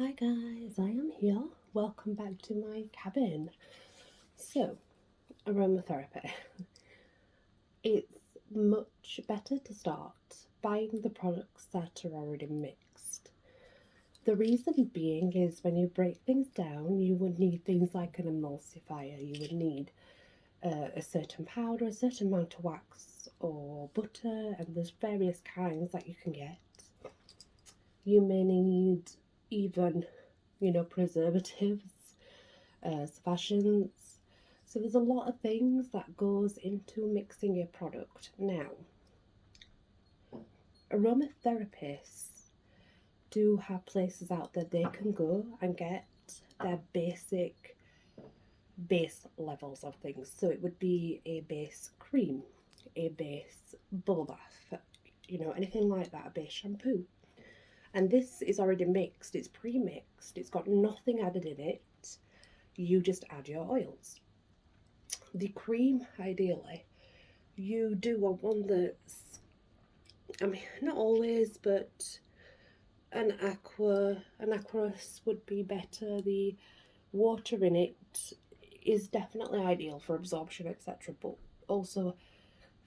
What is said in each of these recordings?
Hi guys, I am here. Welcome back to my cabin. So, aromatherapy. It's much better to start buying the products that are already mixed. The reason being is when you break things down, you would need things like an emulsifier, you would need a certain powder, a certain amount of wax or butter, and there's various kinds that you can get. You may need even, preservatives, surfactants. So there's a lot of things that goes into mixing a product. Now, aromatherapists do have places out there they can go and get their base levels of things. So it would be a base cream, a base bubble bath, anything like that, a base shampoo. And this is already mixed, it's pre-mixed, it's got nothing added in it. You just add your oils. The cream, ideally, you do want one that's, not always, but an aqueous would be better. The water in it is definitely ideal for absorption, etc. But also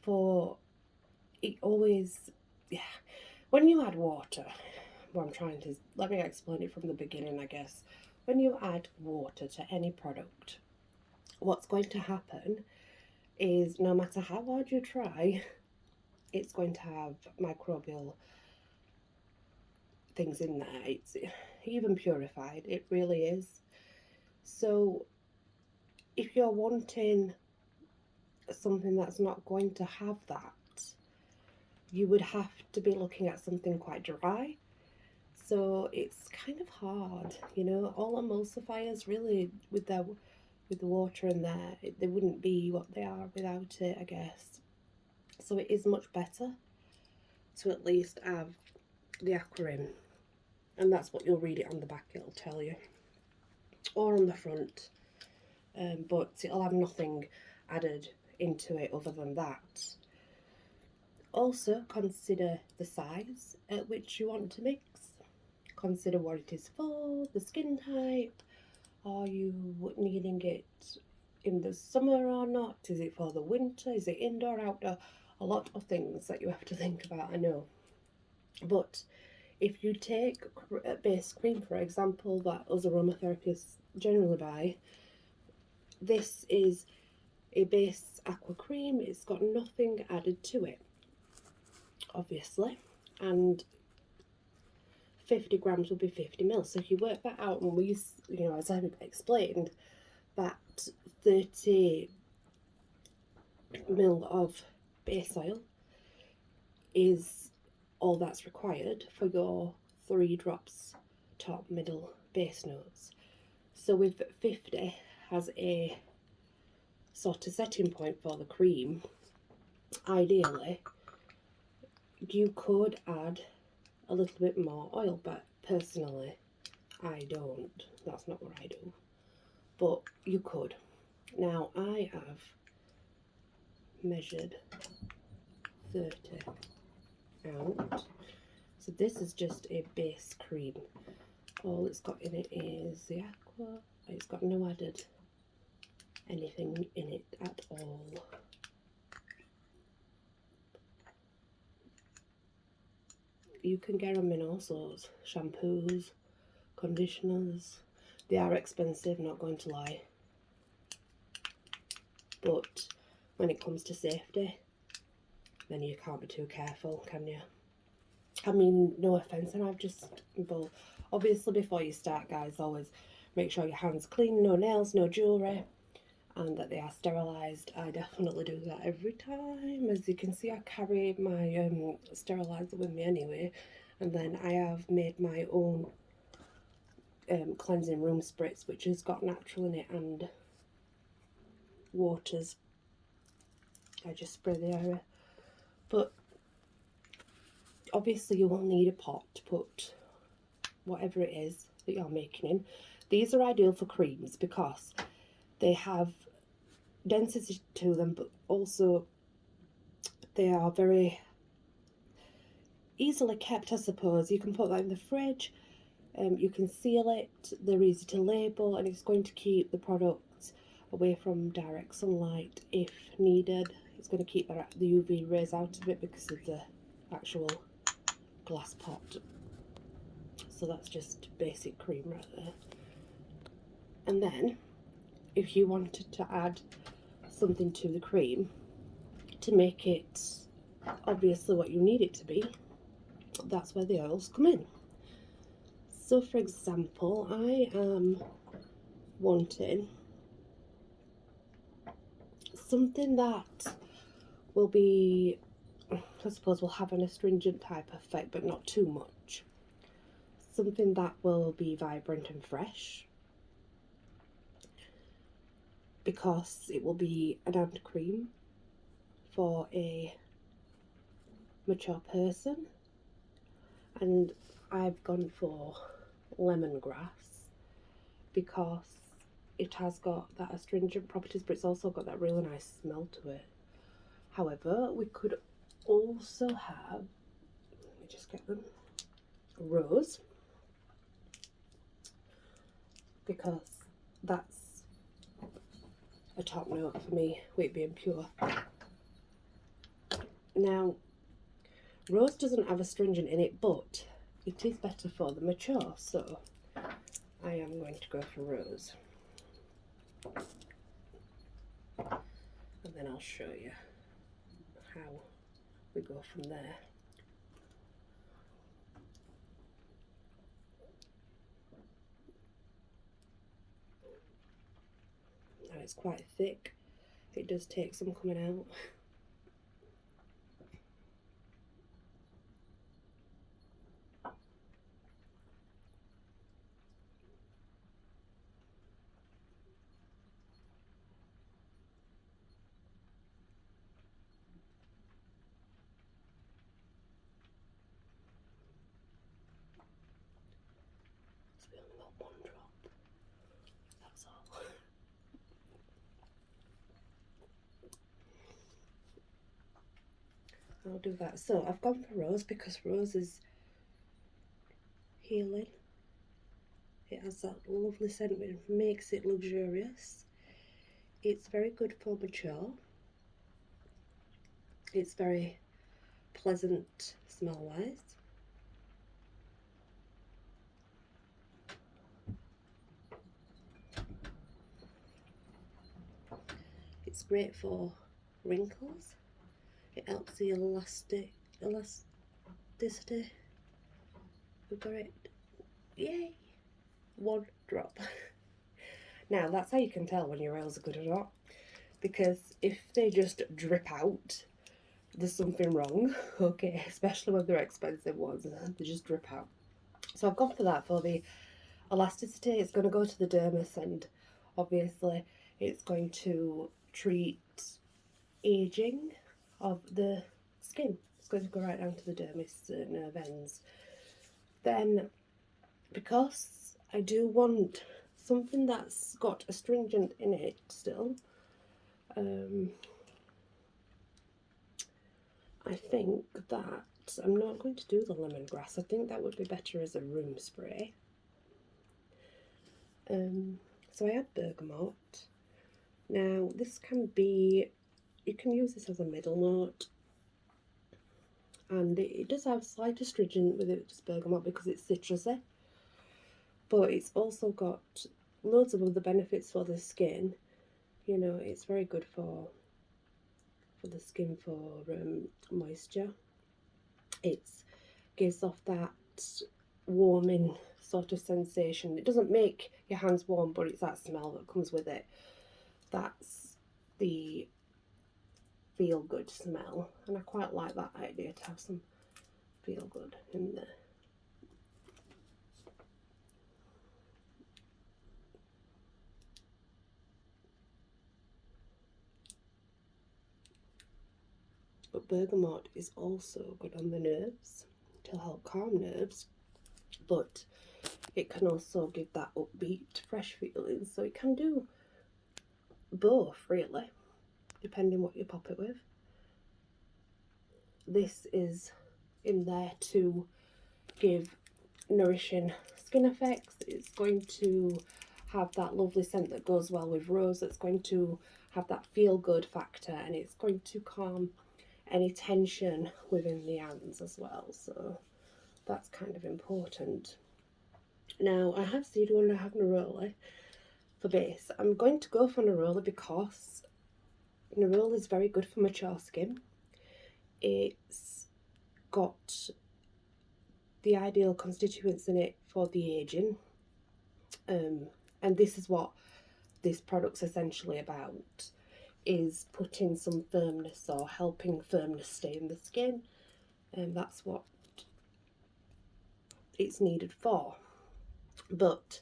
for it always, yeah. When you add water, let me explain it from the beginning, I guess. When you add water to any product, what's going to happen is no matter how hard you try, it's going to have microbial things in there. It's even purified, it really is. So if you're wanting something that's not going to have that, you would have to be looking at something quite dry. So it's kind of hard, all emulsifiers really with the water in there, they wouldn't be what they are without it, I guess. So it is much better to at least have the aqua in, and that's what you'll read it on the back, it'll tell you, or on the front, but it'll have nothing added into it other than that. Also consider the size at which you want to mix. Consider what it is for, the skin type. Are you needing it in the summer or not? Is it for the winter? Is it indoor, outdoor? A lot of things that you have to think about, I know. But if you take a base cream, for example, that us aromatherapists generally buy, this is a base aqua cream. It's got nothing added to it, obviously, and 50 grams will be 50 mils. So if you work that out, and we, as I explained, that 30 mil of base oil is all that's required for your 3 drops top, middle, base notes. So with 50 as a sort of setting point for the cream, ideally you could add a little bit more oil, but personally I don't. That's not what I do, but you could. Now I have measured 30 out. So this is just a base cream. All it's got in it is the aqua. It's got no added anything in it at all. You can get them in all sorts. Shampoos, conditioners. They are expensive, not going to lie. But when it comes to safety, then you can't be too careful, can you? I mean, no offence, and I've just, well, obviously before you start, guys, always make sure your hands are clean, no nails, no jewellery, and that they are sterilised. I definitely do that every time. As you can see, I carry my steriliser with me anyway, and then I have made my own cleansing room spritz, which has got natural in it and waters. I just spray the area, but obviously you will need a pot to put whatever it is that you're making in. These are ideal for creams because they have density to them, but also they are very easily kept, I suppose. You can put that in the fridge. You can seal it, they're easy to label, and it's going to keep the product away from direct sunlight if needed. It's going to keep the UV rays out of it because of the actual glass pot. So that's just basic cream right there. And then if you wanted to add something to the cream to make it obviously what you need it to be, that's where the oils come in. So for example, I am wanting something that will be, I suppose, will have an astringent type effect, but not too much. Something that will be vibrant and fresh, because it will be an hand cream for a mature person. And I've gone for lemongrass because it has got that astringent properties, but it's also got that really nice smell to it. However, we could also have, let me just get them, rose, because that's a top note for me with it being pure. Now, rose doesn't have astringent in it, but it is better for the mature, so I am going to go for rose. And then I'll show you how we go from there. Now it's quite thick, it does take some coming out. It's only got one drop, that's all. I'll do that. So I've gone for rose because rose is healing. It has that lovely scent which makes it luxurious. It's very good for mature. It's very pleasant smell-wise. It's great for wrinkles. It helps the elasticity. We've got it. Yay! One drop. Now that's how you can tell when your oils are good or not, because if they just drip out, there's something wrong. Okay, especially when they're expensive ones, they just drip out. So I've gone for that for the elasticity. It's going to go to the dermis, and obviously it's going to treat aging of the skin. It's going to go right down to the dermis, nerve ends. Then, because I do want something that's got astringent in it still, I think that I'm not going to do the lemongrass. I think that would be better as a room spray. So I add bergamot. Now this can be, you can use this as a middle note, and it does have slight astringent with it, just bergamot, because it's citrusy, but it's also got loads of other benefits for the skin. You know, it's very good for the skin for moisture. It gives off that warming sort of sensation. It doesn't make your hands warm, but it's that smell that comes with it. That's the feel good smell, and I quite like that idea to have some feel good in there. But bergamot is also good on the nerves to help calm nerves, but it can also give that upbeat, fresh feeling. So it can do both, really, depending what you pop it with. This is in there to give nourishing skin effects. It's going to have that lovely scent that goes well with rose. It's going to have that feel good factor, and it's going to calm any tension within the hands as well. So that's kind of important. Now, I have said when I have neroli for base. I'm going to go for neroli because neroli is very good for mature skin. It's got the ideal constituents in it for the aging, and this is what this product's essentially about, is putting some firmness or helping firmness stay in the skin, and that's what it's needed for. But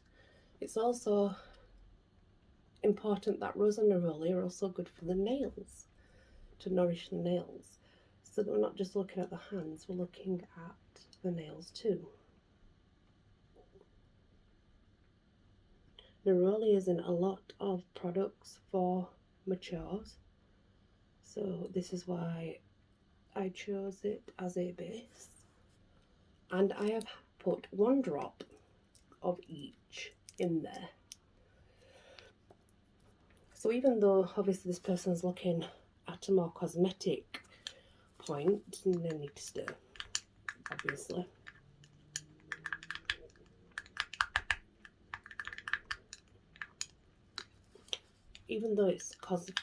it's also important that rose and neroli are also good for the nails, to nourish the nails, so that we're not just looking at the hands, we're looking at the nails too. Neroli is in a lot of products for matures, so this is why I chose it as a base, and I have put 1 drop of each in there. So even though obviously this person's looking at a more cosmetic point, and they need to stir, obviously. Even though it's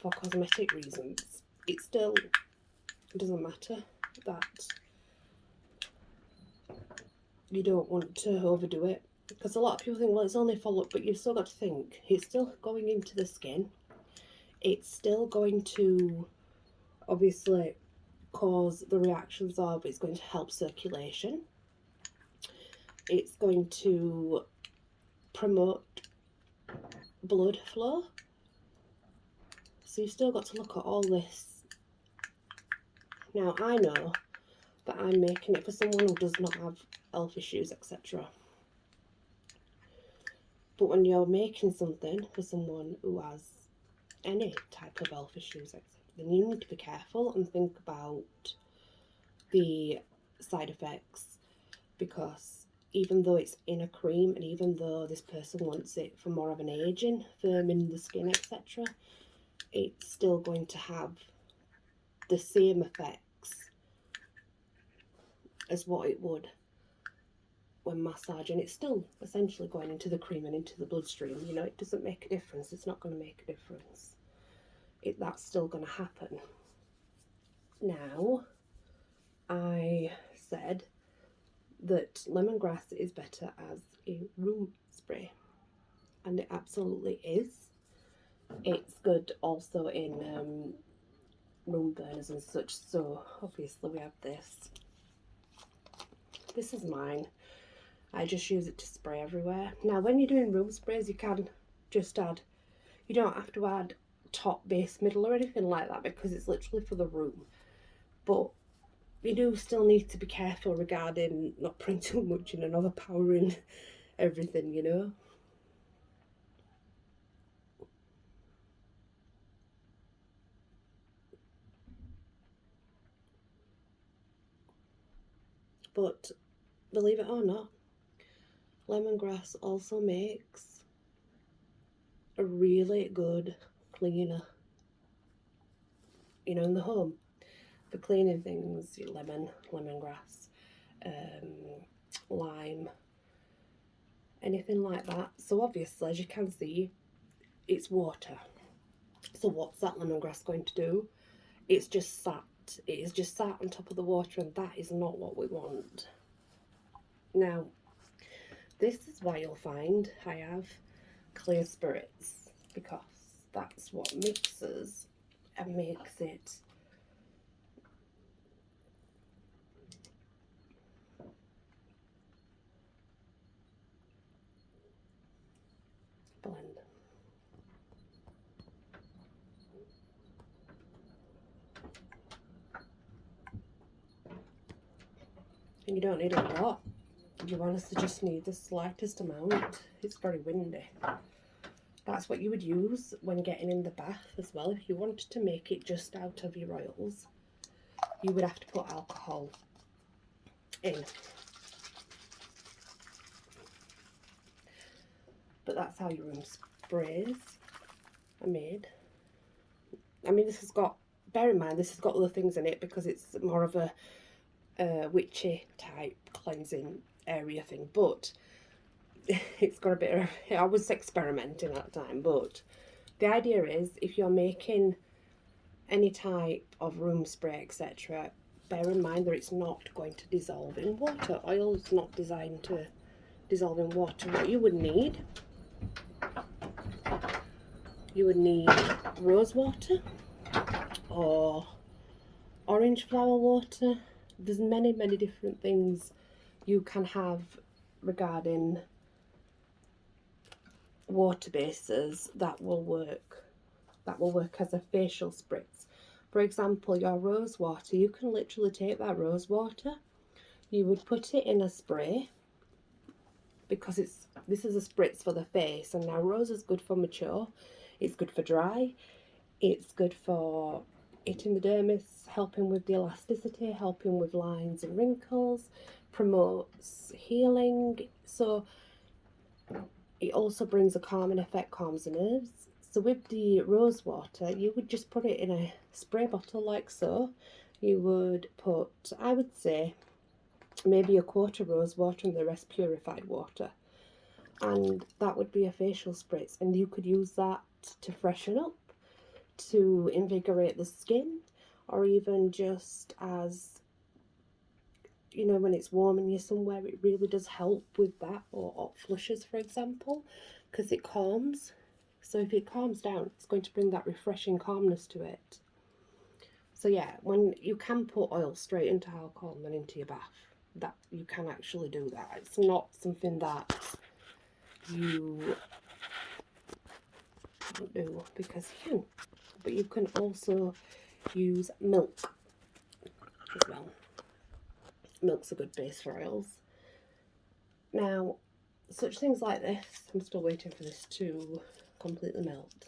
for cosmetic reasons, it still doesn't matter that you don't want to overdo it, because a lot of people think, well, it's only for look, but you've still got to think it's still going into the skin. It's still going to obviously cause the reactions of, it's going to help circulation, it's going to promote blood flow. So you've still got to look at all this. Now, I know that I'm making it for someone who does not have health issues, etc. But when you're making something for someone who has any type of health issues, etc., then you need to be careful and think about the side effects, because even though it's in a cream, and even though this person wants it for more of an aging, firming the skin, etc., it's still going to have the same effects as what it would when massaging. It's still essentially going into the cream and into the bloodstream. You know, it doesn't make a difference. It's not going to make a difference. That's still going to happen. Now, I said that lemongrass is better as a room spray, and it absolutely is. It's good also in room burners and such. So obviously we have this. This is mine. I just use it to spray everywhere. Now, when you're doing room sprays, you can just add, you don't have to add top, base, middle or anything like that, because it's literally for the room. But you do still need to be careful regarding not putting too much in and overpowering everything, you know. But believe it or not, lemongrass also makes a really good cleaner, you know, in the home. For cleaning things, your lemongrass, lime, anything like that. So obviously, as you can see, it's water. So what's that lemongrass going to do? It's just sat. It is just sat on top of the water, and that is not what we want. Now, this is why you'll find I have clear spirits, because that's what mixes and makes it blend. And you don't need a lot. You honestly just need the slightest amount. It's very windy. That's what you would use when getting in the bath as well. If you wanted to make it just out of your oils, you would have to put alcohol in. but that's how your room sprays are made. I mean, this has got, bear in mind, this has got other things in it because it's more of a witchy type cleansing area thing, but it's got a bit of, I was experimenting at the time, but the idea is if you're making any type of room spray, etc., bear in mind that it's not going to dissolve in water. Oil is not designed to dissolve in water. What you would need rose water or orange flower water. There's many different things you can have regarding water bases that will work as a facial spritz. For example, your rose water, you can literally take that rose water, you would put it in a spray, because this is a spritz for the face, and now rose is good for mature, it's good for dry, it's good for hitting the dermis, helping with the elasticity, helping with lines and wrinkles, promotes healing. So it also brings a calming effect, calms the nerves. So with the rose water, you would just put it in a spray bottle like so. You would put, I would say, maybe a quarter rose water and the rest purified water. And that would be a facial spritz. And you could use that to freshen up, to invigorate the skin, or even just as, you know, when it's warm and you're somewhere, it really does help with that, or hot flushes, for example, because it calms. So if it calms down, it's going to bring that refreshing calmness to it. So yeah, when you can put oil straight into alcohol and then into your bath, that you can actually do that. It's not something that you can't do, because you can. But you can also use milk as well. Milk's a good base for oils. Now, such things like this, I'm still waiting for this to completely melt,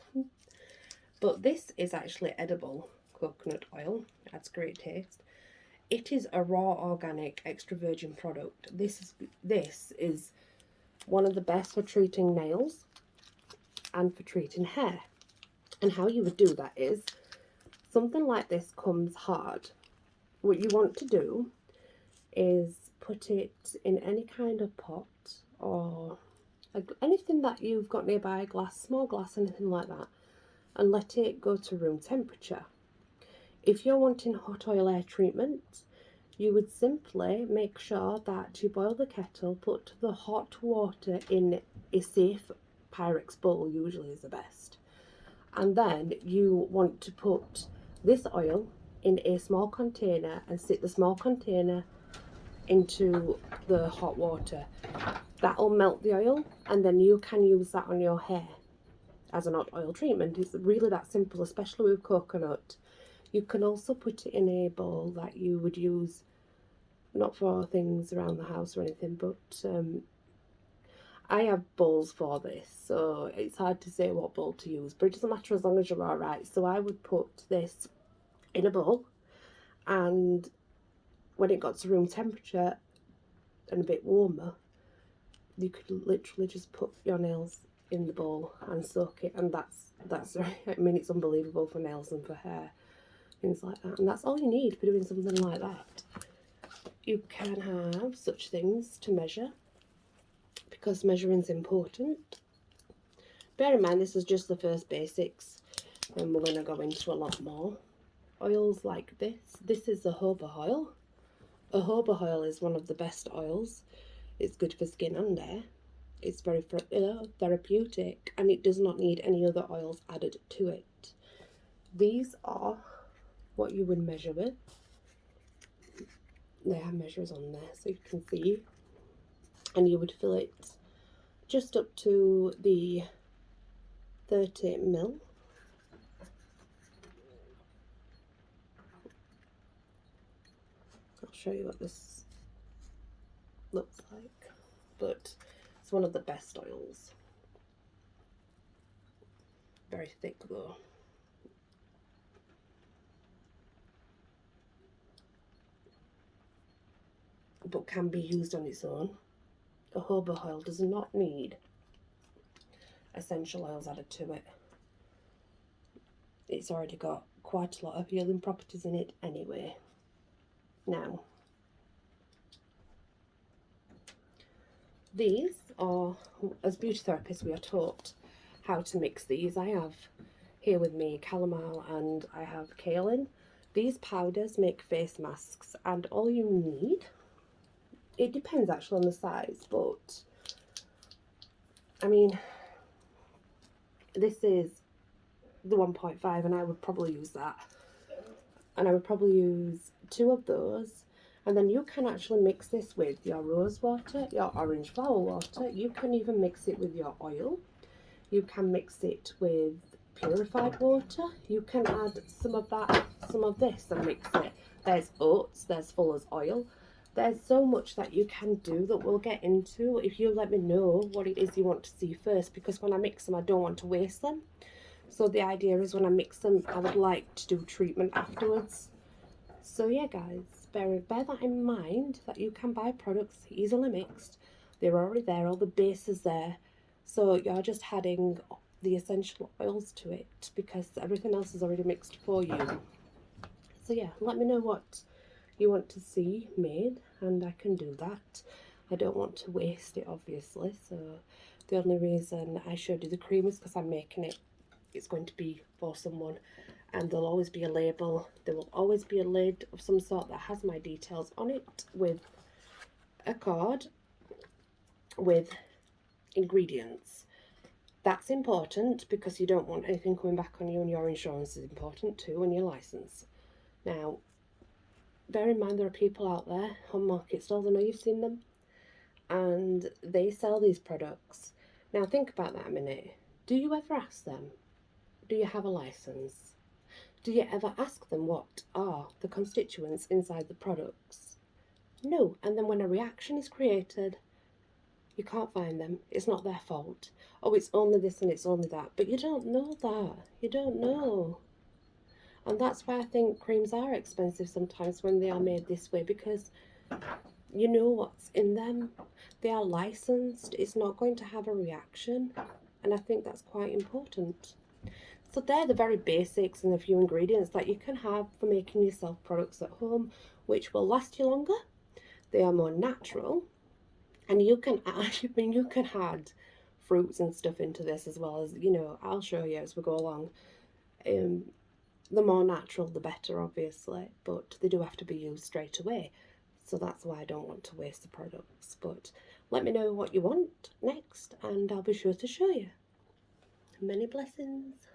but this is actually edible coconut oil. It adds great taste. It is a raw, organic, extra virgin product. This is one of the best for treating nails and for treating hair. And how you would do that is, something like this comes hard. What you want to do is put it in any kind of pot, or like anything that you've got nearby, glass, small glass, anything like that, and let it go to room temperature. If you're wanting hot oil air treatment, you would simply make sure that you boil the kettle, put the hot water in a safe Pyrex bowl, usually is the best, and then you want to put this oil in a small container and sit the small container into the hot water. That'll melt the oil, and then you can use that on your hair as an hot oil treatment. It's really that simple, especially with coconut. You can also put it in a bowl that you would use, not for things around the house or anything, but I have bowls for this, so it's hard to say what bowl to use, but it doesn't matter as long as you're alright. So I would put this in a bowl, and when it got to room temperature and a bit warmer, you could literally just put your nails in the bowl and soak it, and that's I mean, it's unbelievable for nails and for hair, things like that, and that's all you need for doing something like that. You can have such things to measure, because measuring's important. Bear in mind, this is just the first basics, and we're going to go into a lot more. Oils like this is a jojoba oil. A jojoba oil is one of the best oils. It's good for skin and hair. It's very therapeutic, and it does not need any other oils added to it. These are what you would measure with. They have measures on there so you can see, and you would fill it just up to the 30 ml. I'll show you what this looks like, but it's one of the best oils. Very thick though. But can be used on its own. A jojoba oil does not need essential oils added to it. It's already got quite a lot of healing properties in it anyway. Now, these are, as beauty therapists, we are taught how to mix these. I have here with me chamomile and I have kaolin. These powders make face masks, and all you need, it depends actually on the size, but I mean, this is the 1.5 and I would probably use that. And I would probably use 2 of those. And then you can actually mix this with your rose water, your orange flower water. You can even mix it with your oil. You can mix it with purified water. You can add some of that, some of this and mix it. There's oats, there's fuller's oil. There's so much that you can do that we'll get into if you let me know what it is you want to see first, because when I mix them I don't want to waste them. So the idea is when I mix them I would like to do treatment afterwards. So yeah guys, bear that in mind, that you can buy products easily mixed. They're already there, all the base is there. So you're just adding the essential oils to it because everything else is already mixed for you. So yeah, let me know what you want to see made and I can do that. I don't want to waste it obviously, so the only reason I showed you the cream is because I'm making it. It's going to be for someone, and there'll always be a label. There will always be a lid of some sort that has my details on it with a card with ingredients. That's important because you don't want anything coming back on you, and your insurance is important too, and your license. Now, bear in mind there are people out there on market stalls, I know you've seen them, and they sell these products. Now think about that a minute. Do you ever ask them, do you have a license? Do you ever ask them what are the constituents inside the products? No, and then when a reaction is created, you can't find them. It's not their fault. Oh, it's only this and it's only that. But you don't know that. You don't know. And that's why I think creams are expensive sometimes when they are made this way, because you know what's in them. They are licensed. It's not going to have a reaction. And I think that's quite important. So they're the very basics and a few ingredients that you can have for making yourself products at home, which will last you longer. They are more natural, and you can add, you can add fruits and stuff into this as well, as you know. I'll show you as we go along. The more natural, the better, obviously, but they do have to be used straight away. So that's why I don't want to waste the products. But let me know what you want next, and I'll be sure to show you. Many blessings.